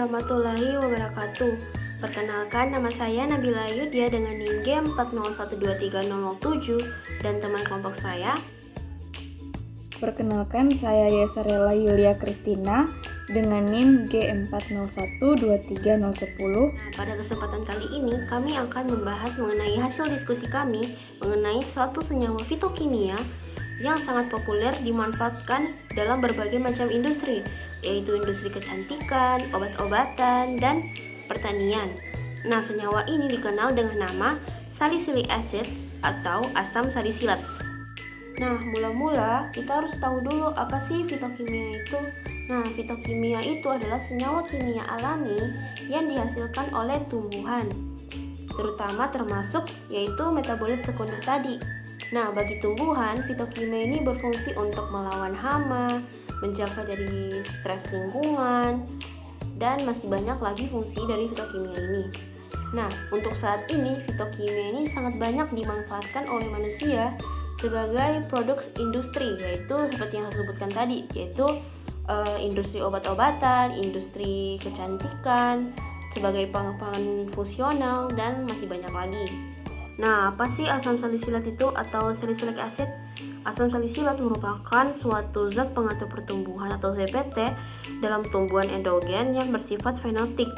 warahmatullahi wabarakatuh. Perkenalkan, nama saya Nabila Yudya dengan NIM G40123007 dan teman kelompok saya. Perkenalkan, saya Yesarela Yulia Kristina dengan NIM G40123010. Pada kesempatan kali ini, kami akan membahas mengenai hasil diskusi kami mengenai suatu senyawa fitokimia yang sangat populer dimanfaatkan dalam berbagai macam industri, yaitu industri kecantikan, obat-obatan, dan pertanian. Nah, senyawa ini dikenal dengan nama salicylic acid atau asam salisilat. Nah, mula-mula kita harus tahu dulu apa sih fitokimia itu. Nah, fitokimia itu adalah senyawa kimia alami yang dihasilkan oleh tumbuhan, terutama termasuk yaitu metabolit sekunder tadi. Nah, bagi tumbuhan, fitokimia ini berfungsi untuk melawan hama, menjaga dari stres lingkungan, dan masih banyak lagi fungsi dari fitokimia ini. Nah, untuk saat ini, fitokimia ini sangat banyak dimanfaatkan oleh manusia sebagai produk industri, yaitu seperti yang saya sebutkan tadi, yaitu industri obat-obatan, industri kecantikan, sebagai pengembangan fungsional, dan masih banyak lagi. Nah, apa sih asam salisilat itu atau salicylic acid? Asam salisilat merupakan suatu zat pengatur pertumbuhan atau ZPT dalam tumbuhan endogen yang bersifat fenotik,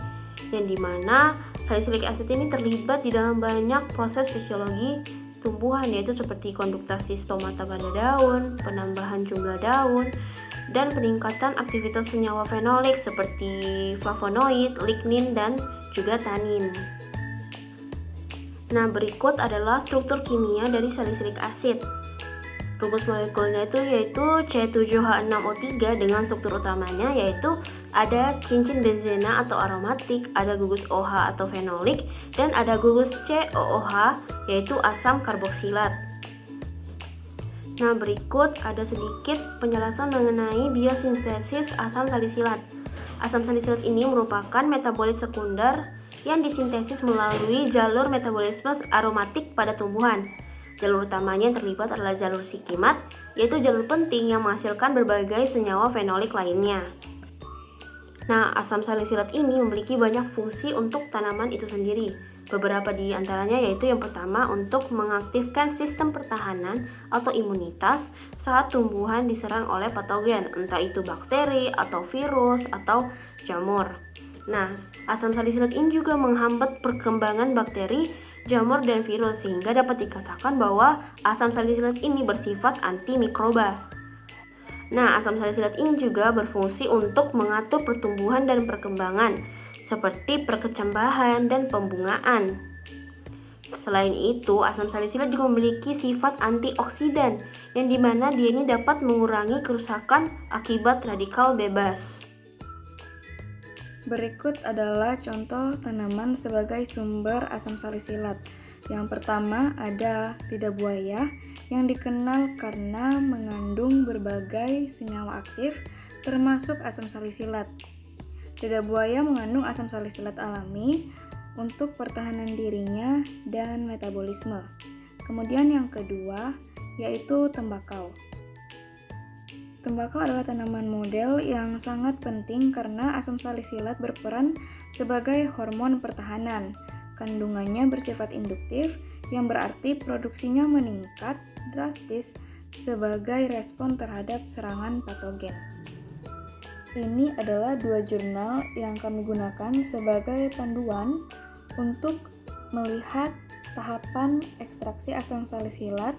yang dimana salicylic acid ini terlibat di dalam banyak proses fisiologi tumbuhan, yaitu seperti konduktasi stomata pada daun, penambahan jumlah daun, dan peningkatan aktivitas senyawa fenolik seperti flavonoid, lignin, dan juga tanin. Nah, berikut adalah struktur kimia dari salicylic acid. Rumus molekulnya itu yaitu C7H6O3 dengan struktur utamanya yaitu ada cincin benzena atau aromatik, ada gugus OH atau fenolik, dan ada gugus COOH yaitu asam karboksilat. Nah, berikut ada sedikit penjelasan mengenai biosintesis asam salisilat. Asam salisilat ini merupakan metabolit sekunder yang disintesis melalui jalur metabolisme aromatik pada tumbuhan. Jalur utamanya yang terlibat adalah jalur sikimat, yaitu jalur penting yang menghasilkan berbagai senyawa fenolik lainnya. Nah, asam salisilat ini memiliki banyak fungsi untuk tanaman itu sendiri. Beberapa di antaranya yaitu yang pertama untuk mengaktifkan sistem pertahanan atau imunitas saat tumbuhan diserang oleh patogen, entah itu bakteri atau virus atau jamur. Nah, asam salisilat ini juga menghambat perkembangan bakteri, jamur, dan virus sehingga dapat dikatakan bahwa asam salisilat ini bersifat antimikroba. Nah, asam salisilat ini juga berfungsi untuk mengatur pertumbuhan dan perkembangan seperti perkecambahan dan pembungaan. Selain itu, asam salisilat juga memiliki sifat antioksidan yang dimana dia ini dapat mengurangi kerusakan akibat radikal bebas. Berikut adalah contoh tanaman sebagai sumber asam salisilat. Yang pertama ada lidah buaya yang dikenal karena mengandung berbagai senyawa aktif termasuk asam salisilat. Lidah buaya mengandung asam salisilat alami untuk pertahanan dirinya dan metabolisme. Kemudian yang kedua yaitu tembakau. Tembakau adalah tanaman model yang sangat penting karena asam salisilat berperan sebagai hormon pertahanan. Kandungannya bersifat induktif, yang berarti produksinya meningkat drastis sebagai respon terhadap serangan patogen. Ini adalah dua jurnal yang kami gunakan sebagai panduan untuk melihat tahapan ekstraksi asam salisilat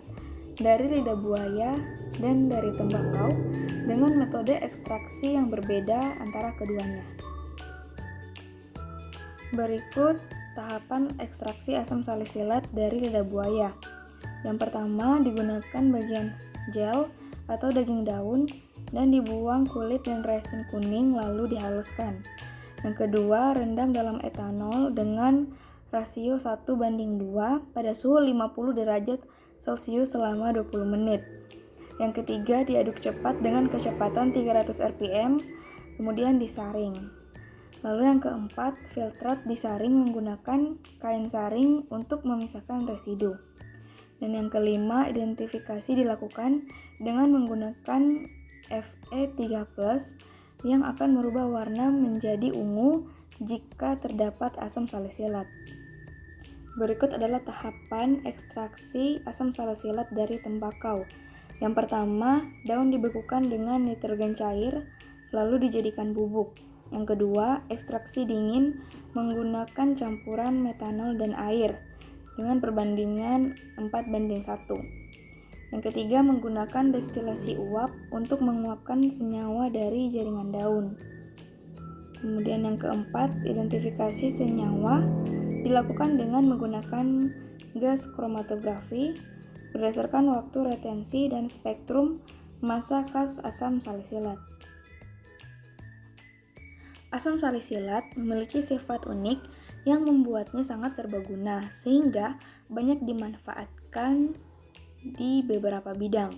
dari lidah buaya dan dari tembakau dengan metode ekstraksi yang berbeda antara keduanya. Berikut tahapan ekstraksi asam salisilat dari lidah buaya. Yang pertama digunakan bagian gel atau daging daun dan dibuang kulit dan resin kuning lalu dihaluskan. Yang kedua, rendam dalam etanol dengan rasio 1:2 pada suhu 50 derajat Celcius selama 20 menit. Yang ketiga, diaduk cepat dengan kecepatan 300 rpm, kemudian disaring. Lalu yang keempat, filtrat disaring menggunakan kain saring untuk memisahkan residu. Dan yang kelima, identifikasi dilakukan dengan menggunakan Fe3+, yang akan merubah warna menjadi ungu jika terdapat asam salisilat. Berikut adalah tahapan ekstraksi asam salisilat dari tembakau. Yang pertama, daun dibekukan dengan nitrogen cair, lalu dijadikan bubuk. Yang kedua, ekstraksi dingin menggunakan campuran metanol dan air dengan perbandingan 4:1. Yang ketiga, menggunakan destilasi uap untuk menguapkan senyawa dari jaringan daun. Kemudian yang keempat, identifikasi senyawa dilakukan dengan menggunakan gas kromatografi berdasarkan waktu retensi dan spektrum massa khas asam salisilat. Asam salisilat memiliki sifat unik yang membuatnya sangat serbaguna sehingga banyak dimanfaatkan di beberapa bidang.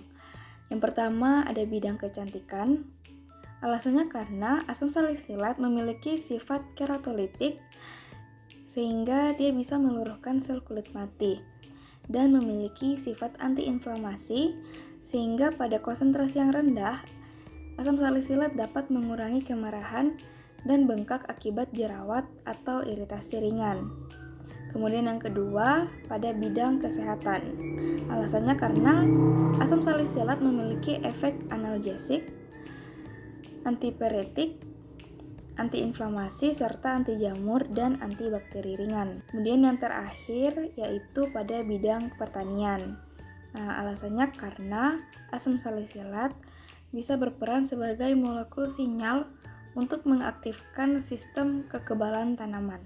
Yang pertama ada bidang kecantikan. Alasannya karena asam salisilat memiliki sifat keratolitik sehingga dia bisa meluruhkan sel kulit mati dan memiliki sifat antiinflamasi sehingga pada konsentrasi yang rendah asam salisilat dapat mengurangi kemerahan dan bengkak akibat jerawat atau iritasi ringan. Kemudian yang kedua, pada bidang kesehatan. Alasannya karena asam salisilat memiliki efek analgesik, antipiretik, antiinflamasi, serta anti jamur dan antibakteri ringan. Kemudian yang terakhir yaitu pada bidang pertanian. Alasannya karena asam salisilat bisa berperan sebagai molekul sinyal untuk mengaktifkan sistem kekebalan tanaman.